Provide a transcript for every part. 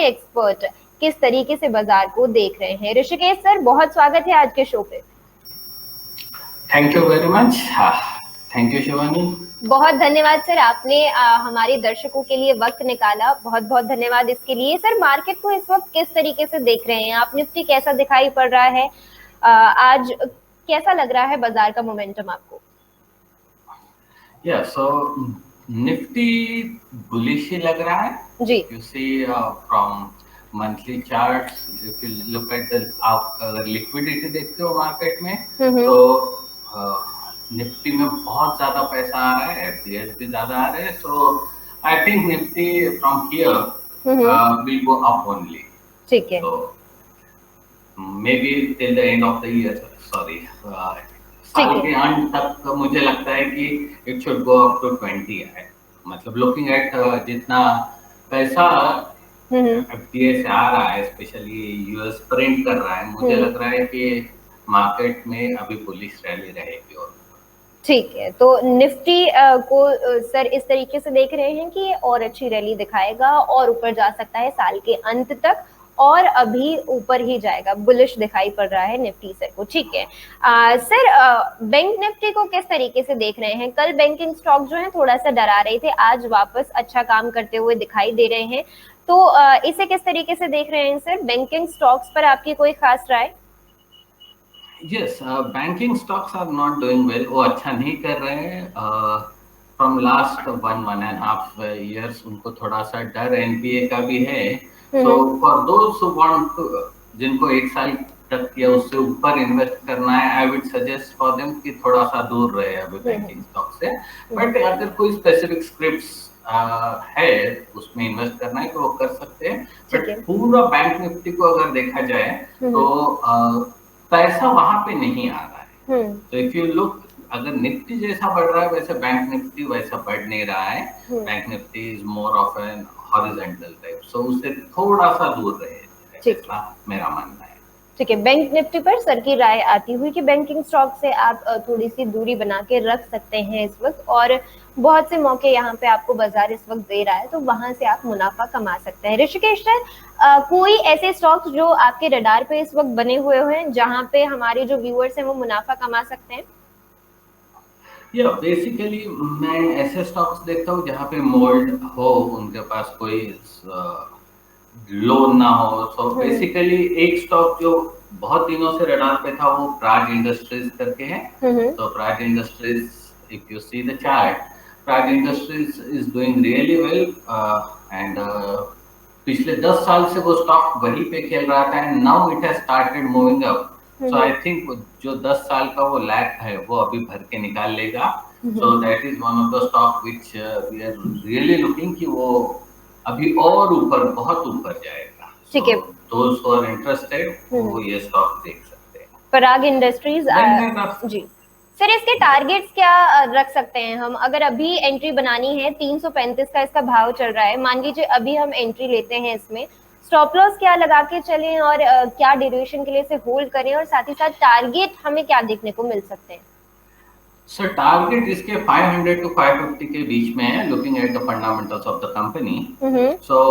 Expert किस तरीके से बाजार को देख रहे हैं। ऋषिकेश सर, बहुत स्वागत है आज के शो पे। Thank you very much. Thank you Shivani. बहुत धन्यवाद सर, आपने हमारे दर्शकों के लिए वक्त निकाला, बहुत बहुत धन्यवाद इसके लिए। सर, मार्केट को इस वक्त किस तरीके से देख रहे हैं आप? निफ्टी कैसा दिखाई पड़ रहा है आज? कैसा लग रहा है बाजार का मोमेंटम आपको? सो निफ्टी बुलिश ही लग रहा है। जी। You see from monthly charts, if you look at the, आप अगर लिक्विडिटी देखते हो मार्केट में तो निफ्टी में बहुत ज्यादा पैसा आ रहा है, एफडीएस भी ज्यादा आ रहे हैं। So I think Nifty from here will go up only. ठीक है। So maybe till the end of the year, sorry, साल के अंत तक मुझे लगता है कि it should go up to 20 है। मतलब लुकिंग एट जितना पैसा एफडीए से आ रहा है, स्पेशली यूएस प्रिंट कर रहा है, मुझे लग रहा है कि मार्केट में अभी बुलिश रैली रहेगी। और ठीक है, तो निफ्टी को सर इस तरीके से देख रहे हैं कि और अच्छी रैली दिखाएगा और ऊपर जा सकता है साल के अंत तक, और अभी ऊपर ही जाएगा, बुलिश दिखाई पड़ रहा है निफ्टी सर को। ठीक है सर, बैंक निफ्टी को किस तरीके से देख रहे हैं? कल बैंकिंग स्टॉक जो है थोड़ा सा डरा रहे थे, आज वापस अच्छा काम करते हुए दिखाई दे रहे हैं, तो इसे किस तरीके से देख रहे हैं सर? बैंकिंग स्टॉक्स पर आपकी कोई खास राय? Yes, banking stocks are not doing well, वो अच्छा नहीं कर रहे हैं। फ्रॉम लास्ट 1.5 years उनको थोड़ा सा डर एनपीए का भी है। So for those who want to, जिनको 1 साल तक या उससे ऊपर इन्वेस्ट करना है, I would suggest for them कि थोड़ा सा दूर रहे अभी बैंकिंग स्टॉक से। बट अगर कोई स्पेसिफिक स्क्रिप्ट्स है उसमें इन्वेस्ट करना है तो वो कर सकते हैं। बट पूरा बैंक निफ्टी को अगर देखा जाए तो पैसा वहां पे नहीं आ रहा है। तो इफ यू लुक, अगर निफ्टी जैसा बढ़ रहा है वैसे बैंक निफ्टी वैसा बढ़ नहीं रहा है। Bank Nifty is more of an horizontal type, so उससे थोड़ा सा दूर रहे, ऐसा मेरा मानना है। ठीक है, बैंक निफ्टी पर सर की राय आती हुई कि बैंकिंग स्टॉक से आप थोड़ी सी दूरी बना के रख सकते हैं इस वक्त, और बहुत से मौके यहाँ पे आपको बाजार इस वक्त दे रहा है, तो वहां से आप मुनाफा कमा सकते हैं। ऋषिकेश सर, कोई ऐसे स्टॉक्स जो आपके रडार पे इस वक्त बने हुए हैं जहाँ पे हमारे जो व्यूअर्स हैं वो मुनाफा कमा सकते हैं? बेसिकली मैं ऐसे स्टॉक्स देखता हूँ जहाँ पे मोल्ड हो, उनके पास कोई लोन ना हो। सो बेसिकली एक स्टॉक जो बहुत दिनों से रडार पे था वो प्राग इंडस्ट्रीज करके है। तो Praj industries, if you see the chart, Praj industries is doing really well and पिछले 10 साल से वो स्टॉक वहीं पे खेल रहा था and now it has started moving up. So I think जो 10 साल का वो लैग है वो अभी भर के निकाल लेगा। So that is one of the stock which we are really looking कि वो अभी और ऊपर, बहुत ऊपर जाएगा। ठीक है, दोस्त हु आर इंटरेस्टेड वो ये स्टॉक देख सकते हैं। पराग इंडस्ट्रीज जी सर, इसके टारगेट्स क्या रख सकते हैं हम? अगर अभी एंट्री बनानी है, 335 का इसका भाव चल रहा है, मान लीजिए अभी हम एंट्री लेते हैं इसमें, स्टॉप लॉस क्या लगा के चलें और क्या ड्यूरेशन के लिए इसे होल्ड करें, और साथ ही साथ टारगेट हमें क्या देखने को मिल सकते हैं? सर टारगेट इसके 500 to 550 के बीच में है, looking at the fundamentals of the company. So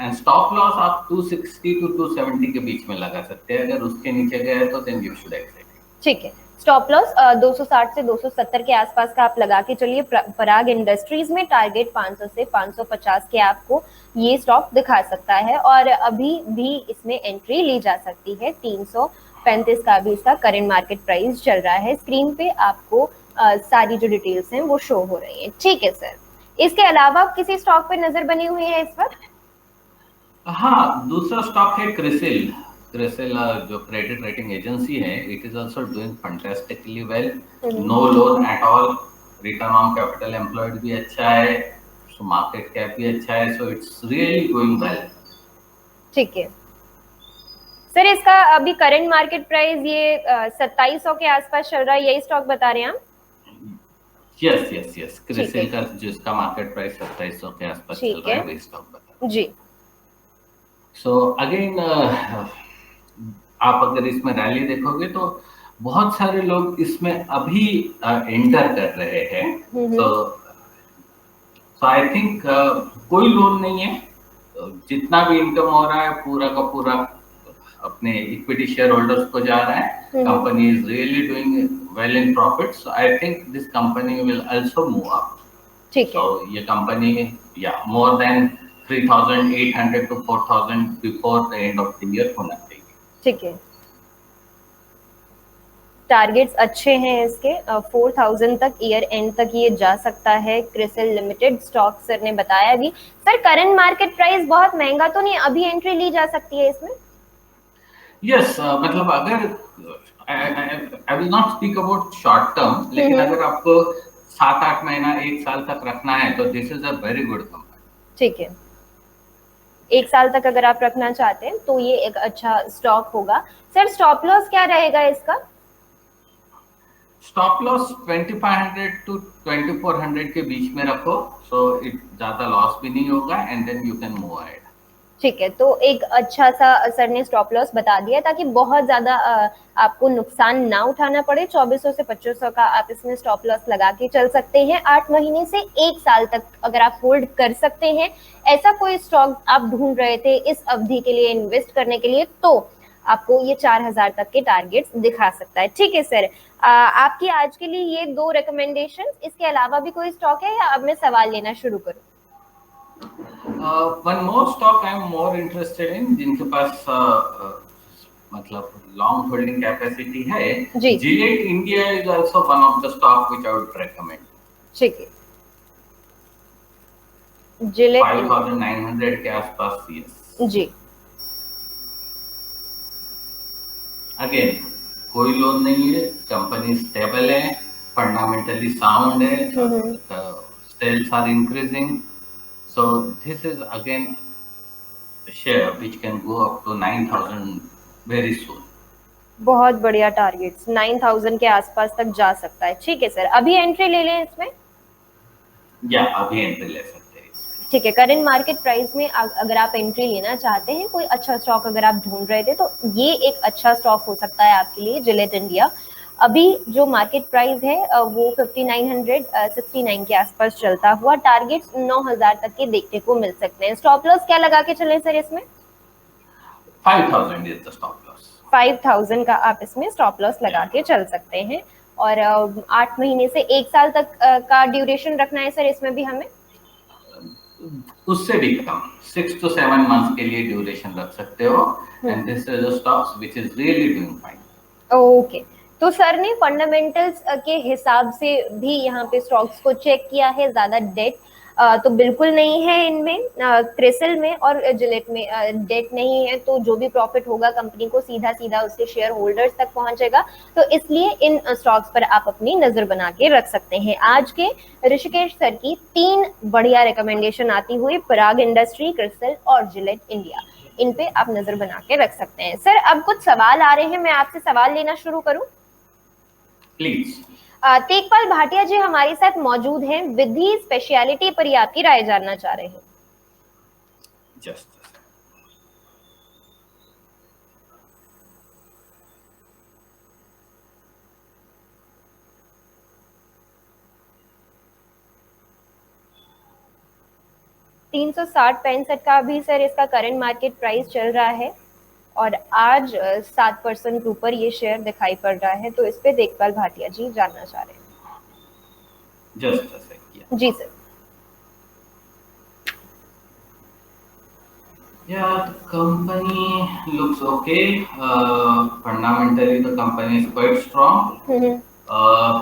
and stop loss आप 260 to 270 के बीच में लगा सकते हैं। अगर उसके नीचे गए तो देन यू शुड एक्सिट। ठीक है, स्टॉप लॉस 260 से 270 के आसपास का आप लगा के चलिए। पराग इंडस्ट्रीज में टारगेट 500 से 550 के आपको ये स्टॉक दिखा सकता है, और अभी भी इसमें एंट्री ली जा सकती है। 335 का भी इसका करंट मार्केट प्राइस चल रहा है। स्क्रीन पे आपको सारी जो डिटेल्स हैं वो शो हो रही हैं। ठीक है सर, इसके अलावा किसी स्टॉक पे नजर बनी हुई है इस वक्त? हाँ, दूसरा स्टॉक है क्रिसिल। क्रिसिल जो क्रेडिट रेटिंग एजेंसी है, it is also doing fantastically well, no loan at all, return on capital employed भी अच्छा है, सो मार्केट कैप भी अच्छा है, so it's really going well. ठीक है सर, इसका अभी करंट मार्केट प्राइस ये 2700 के आसपास चल रहा है, यही स्टॉक बता रहे हैं आप? यस यस यस, क्रिसिल का जिसका मार्केट प्राइस 2700 के आसपास चल रहा है वही स्टॉक बता जी। सो अगेन आप अगर इसमें रैली देखोगे तो बहुत सारे लोग इसमें अभी एंटर कर रहे हैं। सो आई थिंक कोई लोन नहीं है, जितना भी इनकम हो रहा है पूरा का पूरा अपने इक्विटी शेयर होल्डर्स को जा रहा है। Company is really doing well in profits. I think this company will also move up. ठीक है। So ये कंपनी या more than 3,800 to 4,000 before the end of the year होना चाहिए। ठीक है, टारगेट्स अच्छे हैं इसके, 4,000 तक ईयर एंड तक ये जा सकता है। क्रिसिल लिमिटेड स्टॉक सर ने बताया भी। सर करंट मार्केट प्राइस बहुत महंगा तो नहीं, अभी एंट्री ली जा सकती है इसमें? यस मतलब अगर I will not speak about short term, लेकिन अगर आपको 7-8 महीना 1 साल तक रखना है तो this is a very good company. ठीक है, 1 साल तक अगर आप रखना चाहते हैं तो ये एक अच्छा स्टॉक होगा। सर स्टॉप लॉस क्या रहेगा इसका? स्टॉप लॉस 2500 to 2400 के बीच में रखो, सो इट ज्यादा लॉस भी नहीं होगा and then you can move ahead. ठीक है, तो एक अच्छा सा सर ने स्टॉप लॉस बता दिया ताकि बहुत ज्यादा आपको नुकसान ना उठाना पड़े। 2400 से 2500 का आप इसमें स्टॉप लॉस लगा के चल सकते हैं। 8 महीने से 1 साल तक अगर आप होल्ड कर सकते हैं, ऐसा कोई स्टॉक आप ढूंढ रहे थे इस अवधि के लिए इन्वेस्ट करने के लिए, तो आपको ये 4,000 तक के टारगेट्स दिखा सकता है। ठीक है सर, आपकी आज के लिए ये 2 रिकमेंडेशन, इसके अलावा भी कोई स्टॉक है या अब मैं सवाल लेना शुरू करूं? One more stock I am more interested in, जिनके पास मतलब long holding capacity है। Gillette India is also one of the stock which I would recommend। ठीक है, Gillette 5,900 के आसपास। yes जी। अगेन कोई लोन नहीं है, कंपनी स्टेबल है, फंडामेंटली साउंड है, sales are increasing. So this is again a share which can go up to 9,000 very soon। बहुत बढ़िया टारगेट्स, 9,000 के आसपास तक जा सकता है। ठीक है सर, अभी एंट्री ले लें इसमें? या अभी एंट्री ले सकते हैं। ठीक है, करंट मार्केट प्राइस में अगर आप एंट्री लेना चाहते हैं, कोई अच्छा स्टॉक अगर आप ढूंढ रहे थे, तो ये एक अच्छा स्टॉक हो सकता है आपके लिए, जिलेट इंडिया। अभी जो मार्केट प्राइस है वो 5,969 के आसपास चलता हुआ, टारगेट्स 9,000 तक के देखने को मिल सकते हैं। स्टॉप लॉस क्या लगा के चलें सर इसमें? 5,000 इज द स्टॉप लॉस। 5,000 का आप इसमें स्टॉप लॉस लगा के चल सकते हैं। और 8 महीने से 1 साल तक का ड्यूरेशन रखना है सर इसमें भी हमें? उससे भी कम, 6 to 7 मंथ्स के लिए ड्यूरेशन रख सकते हो। And this is a stock which is really doing fine. Okay, तो सर ने फंडामेंटल्स के हिसाब से भी यहाँ पे स्टॉक्स को चेक किया है। ज्यादा डेट तो बिल्कुल नहीं है इनमें, क्रिसिल में और जिलेट में डेट नहीं है, तो जो भी प्रॉफिट होगा कंपनी को सीधा सीधा उसके शेयर होल्डर्स तक पहुंचेगा। तो इसलिए इन स्टॉक्स पर आप अपनी नजर बना के रख सकते हैं। आज के ऋषिकेश सर की 3 बढ़िया रिकमेंडेशन आती हुई, पराग इंडस्ट्री, क्रिसिल और जिलेट इंडिया, इन पे आप नजर बना के रख सकते हैं। सर अब कुछ सवाल आ रहे हैं, मैं आपसे सवाल लेना शुरू करूं? प्लीज। तेजपाल भाटिया जी हमारे साथ मौजूद हैं, विधि स्पेशलिटी पर ही आपकी राय जानना चाह रहे हैं। जस्ट 360-65 का भी सर इसका करंट मार्केट प्राइस चल रहा है और आज 7% के ऊपर ये शेयर दिखाई पड़ रहा है, तो इस पे देखभाल भाटिया जी जानना चाह रहे हैं। जी sir. Yeah, the company looks okay. Fundamentally, the company is quite strong.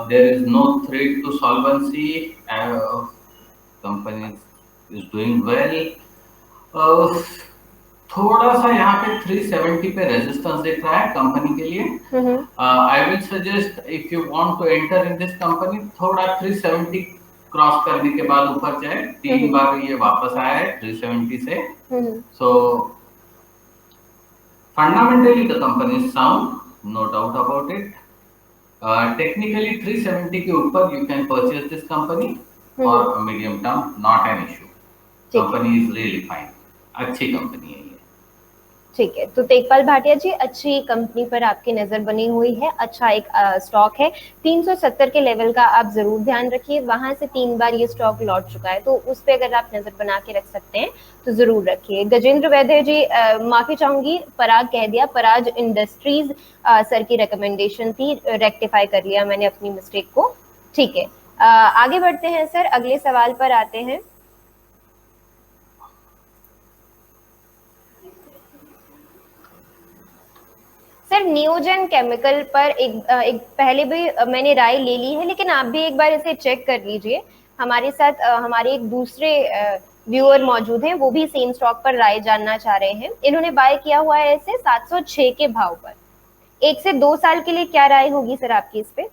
There is no threat to solvency. Company is doing well. थोड़ा सा यहाँ पे 370 पे रेजिस्टेंस दिख रहा है कंपनी के लिए। I will suggest if you want to enter in this company, थोड़ा 370 क्रॉस करने के बाद ऊपर जाए। 3 बार ये वापस आया है 370 से। So fundamentally the company is sound, no doubt about it. Technically 370 के ऊपर you can purchase this company for medium term, not an issue. Company is really fine, अच्छी कंपनी है ये। ठीक है, तो तेजपाल भाटिया जी, अच्छी कंपनी पर आपकी नजर बनी हुई है, अच्छा एक स्टॉक है। 370 के लेवल का आप जरूर ध्यान रखिए, वहां से 3 बार ये स्टॉक लौट चुका है, तो उस पे अगर आप नजर बना के रख सकते हैं तो जरूर रखिए। गजेंद्र वैद्य जी, माफी चाहूंगी, पराग कह दिया, पराज इंडस्ट्रीज सर की रिकमेंडेशन थी, रेक्टिफाई कर लिया मैंने अपनी मिस्टेक को। ठीक है, आगे बढ़ते हैं सर, अगले सवाल पर आते हैं। सर, नियोजन केमिकल पर एक पहले भी मैंने राय ले ली है, लेकिन आप भी एक बार इसे चेक कर लीजिए। हमारे साथ हमारे एक दूसरे व्यूअर मौजूद हैं, वो भी सेम स्टॉक पर राय जानना चाह रहे हैं। इन्होंने बाय किया हुआ है इसे 706 के भाव पर। 1 से 2 साल के लिए क्या राय होगी सर आपकी इस पे?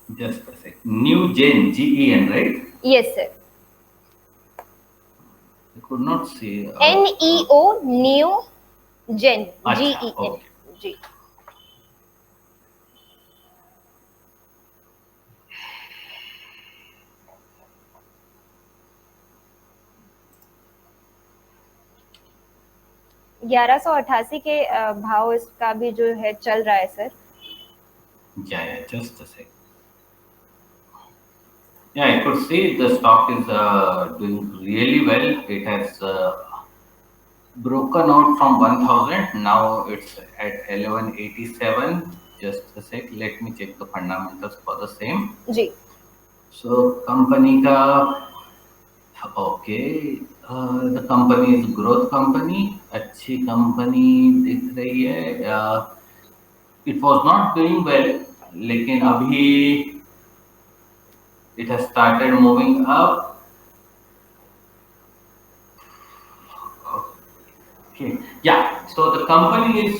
Just Newgen, GEN, right? Yes sir, I could not see. NEO, Neogen, अच्छा, GEN ओके। जी। $1188 के भाव इसका भी जो है चल रहा है sir. Yeah, just a sec. Yeah, I could see the stock is doing really well. It has broken out from 1000. Now it's at 1187. Just a sec. Let me check the fundamentals for the same. जी। So company का okay. The company is growth company. अच्छी company दिख रही है. It was not doing well, लेकिन अभी it has started moving up. Okay. Yeah, so the company is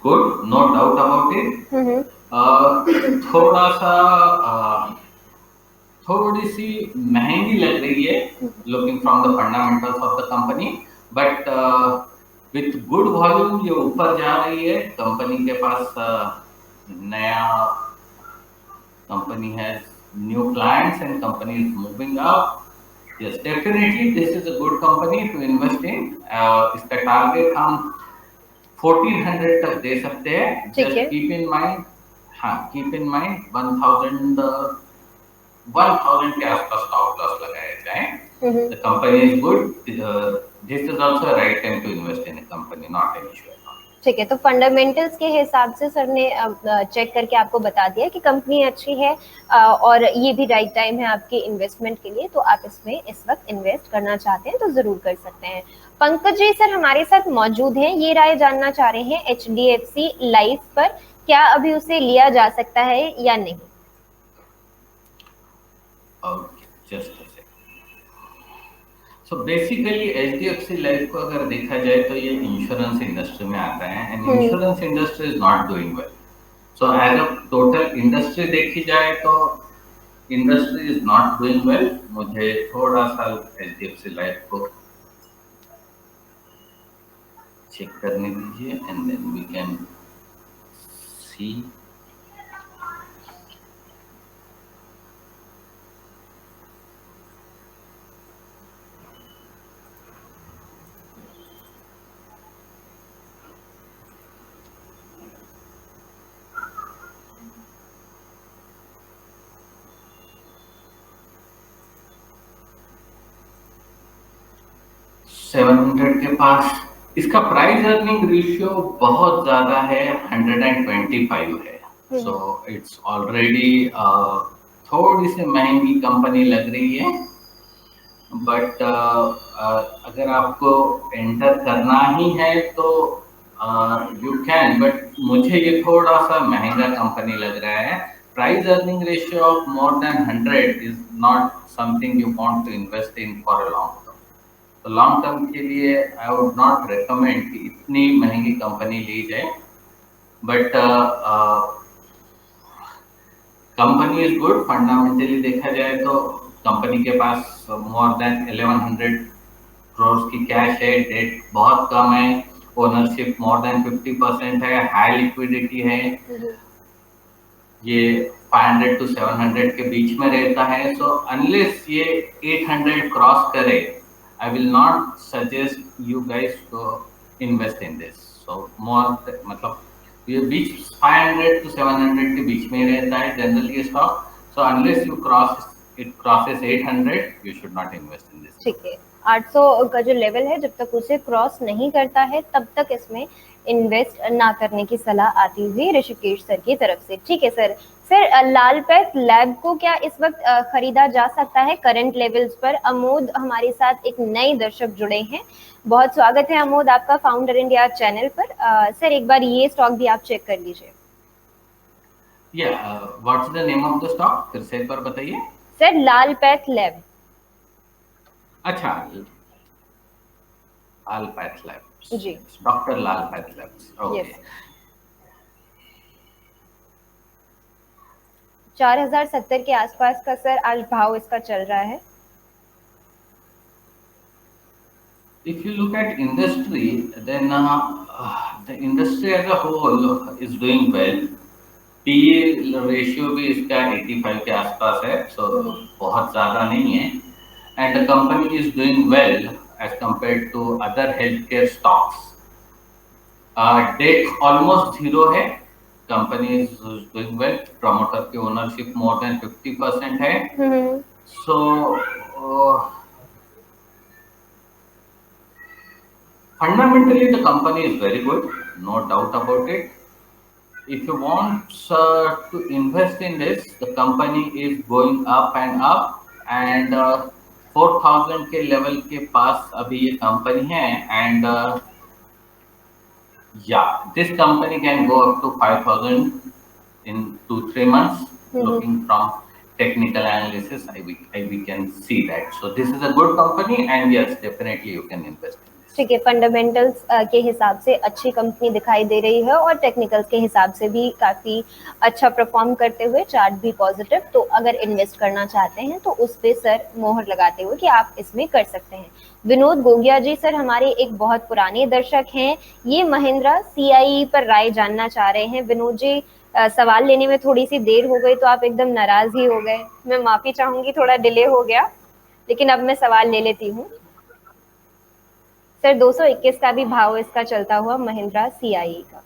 good, no doubt about it. थोड़ा सा थोड़ी सी महंगी लग रही है, looking from the fundamentals of the company, but with good volume ये ऊपर जा रही है। कंपनी के पास नया company has new clients and company is moving up. Yes, definitely this is a good company to invest in. इसका target हम 1400 तक दे सकते हैं। Just keep in mind, हाँ, keep in mind 1000 के आसपास स्टॉप लॉस लगाया जाए। The company is good. This is also a right time to invest in a company, not an issue. ठीक है, तो फंडामेंटल्स के हिसाब से सर ने चेक करके आपको बता दिया कि कंपनी अच्छी है और ये भी राइट टाइम है आपके इन्वेस्टमेंट के लिए, तो आप इसमें इस वक्त इन्वेस्ट करना चाहते हैं तो जरूर कर सकते हैं। पंकज जी सर हमारे साथ मौजूद हैं, ये राय जानना चाह रहे हैं HDFC लाइफ पर, क्या अभी उसे लिया जा सकता है या नहीं? Just a second. So basically HDFC life को अगर देखा जाए तो ये इंश्योरेंस इंडस्ट्री में आता है, and insurance industry is not doing well. So as a total industry देखी जाए तो industry is not doing well. मुझे थोड़ा सा HDFC लाइफ को चेक करने दीजिए and then we can see. $700 के पास इसका प्राइस अर्निंग रेशियो बहुत ज्यादा है, 125 है। सो इट्स ऑलरेडी थोड़ी सी महंगी कंपनी लग रही है, बट अगर आपको एंटर करना ही है तो यू कैन, बट मुझे ये थोड़ा सा महंगा कंपनी लग रहा है। Price earning ratio of more than 100 is not something you want to invest in for a long term. तो लॉन्ग टर्म के लिए आई वुड नॉट रिकमेंड कि इतनी महंगी कंपनी ली जाए, but company is good. Fundamentally देखा जाए तो कंपनी के पास मोर देन 1100 करोड़ की कैश है, डेट बहुत कम है, ओनरशिप मोर देन 50% है, हाई लिक्विडिटी है, ये 500 to 700 के बीच में रहता है। सो अनलेस ये 800 क्रॉस करे, I will not suggest you guys to invest in this. So more मतलब ये बीच 500 to 700 के बीच में रहता है generally stock. So unless you crosses 800, you should not invest in this. ठीक है, 800 का जो लेवल है जब तक उसे क्रॉस नहीं करता है तब तक इसमें इन्वेस्ट ना करने की सलाह आती हुई ऋषिकेश सर की तरफ से. ठीक है सर. सर लालपेथ लैब को क्या इस वक्त खरीदा जा सकता है करंट लेवल्स पर? अमोद हमारे साथ एक नए दर्शक जुड़े हैं. बहुत स्वागत है अमोद आपका फाउंडर इंडिया चैनल पर. सर एक बार ये स्टॉक भी आप चेक कर लीजिए. What's the name of the stock, फिर से एक बार बताइए. Sir Lalpath lab. अच्छा, Lalpath labs ji, doctor Lalpath labs. Okay. 4070 के आसपास का सर आज भाव इसका चल रहा है. If you look at industry, then the industry as a whole is doing well. PE ratio भी इसका 85 के आसपास है, so बहुत ज़्यादा नहीं है. And the company is doing well as compared to other healthcare stocks. Debt almost zero है. Company is doing well. Promoter की ownership more than 50% है. So fundamentally the company is very good, no doubt about it. If you want to invest in this, the company is going up and up, and 4000 के level के पास अभी ये company है. And this company can go up to 5000 in 2-3 months. Looking from technical analysis, we can see that. So this is a good company, and yes, definitely you can invest in this. ठीक है, fundamentals के हिसाब से अच्छी company दिखाई दे रही है और टेक्निकल्स के हिसाब से भी काफी अच्छा परफॉर्म करते हुए, चार्ट भी पॉजिटिव. तो अगर इन्वेस्ट करना चाहते हैं तो उस पे सर मोहर लगाते हुए कि आप इसमें कर सकते हैं. विनोद गोगिया जी सर हमारे एक बहुत पुराने दर्शक हैं. ये महिंद्रा CIE पर राय जानना चाह रहे हैं. विनोद जी, सवाल लेने में थोड़ी सी देर हो गई तो आप एकदम नाराज ही हो गए. मैं माफी चाहूंगी, थोड़ा डिले हो गया, लेकिन अब मैं सवाल ले लेती हूँ. सर 221 का भी भाव इसका चलता हुआ महिंद्रा CIE का.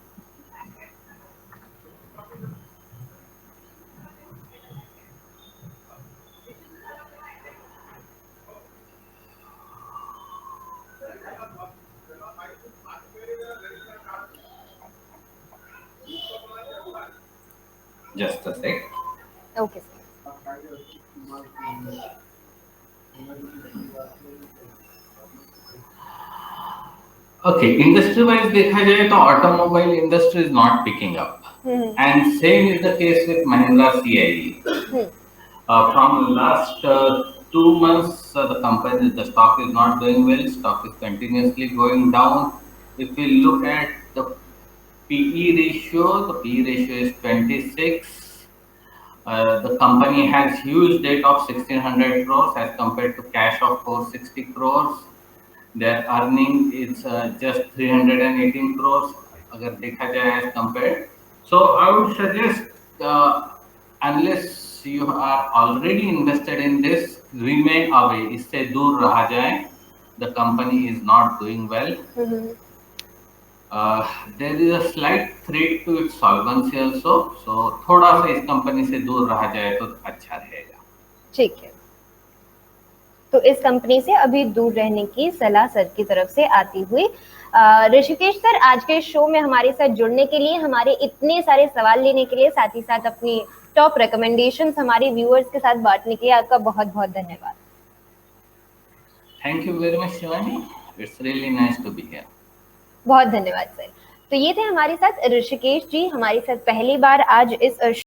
Just a sec. Okay sir. Okay, industry wise देखा जाए तो automobile industry is not picking up. And same is the case with Mahindra CIE. From last 2 months, the stock is not doing well. Stock is continuously going down. If we look at the PE ratio, the PE ratio is 26. The company has huge debt of 1600 crores as compared to cash of 460 crores. Their earning is just 318 crores अगर देखा जाए as compared. So I would suggest unless you are already invested in this, remain away. इससे दूर रहा जाए. The company is not doing well. There is a slight threat to its solvency also. So थोड़ा सा इस company से दूर रहा जाए तो अच्छा रहेगा. ठीक है, तो इस कंपनी से अभी दूर रहने की सलाह सर की तरफ से आती हुई. ऋषिकेश सर, आज के शो में हमारे साथ जुड़ने के लिए, हमारे इतने सारे सवाल लेने के लिए, साथ ही साथ अपनी टॉप रिकमेंडेशंस हमारे व्यूअर्स के साथ बांटने के लिए आपका बहुत बहुत धन्यवाद. Thank you very much Shivani, it's really nice to be here. बहुत धन्यवाद सर. तो ये थे हमारे साथ ऋषिकेश जी, हमारे साथ पहली बार आज इस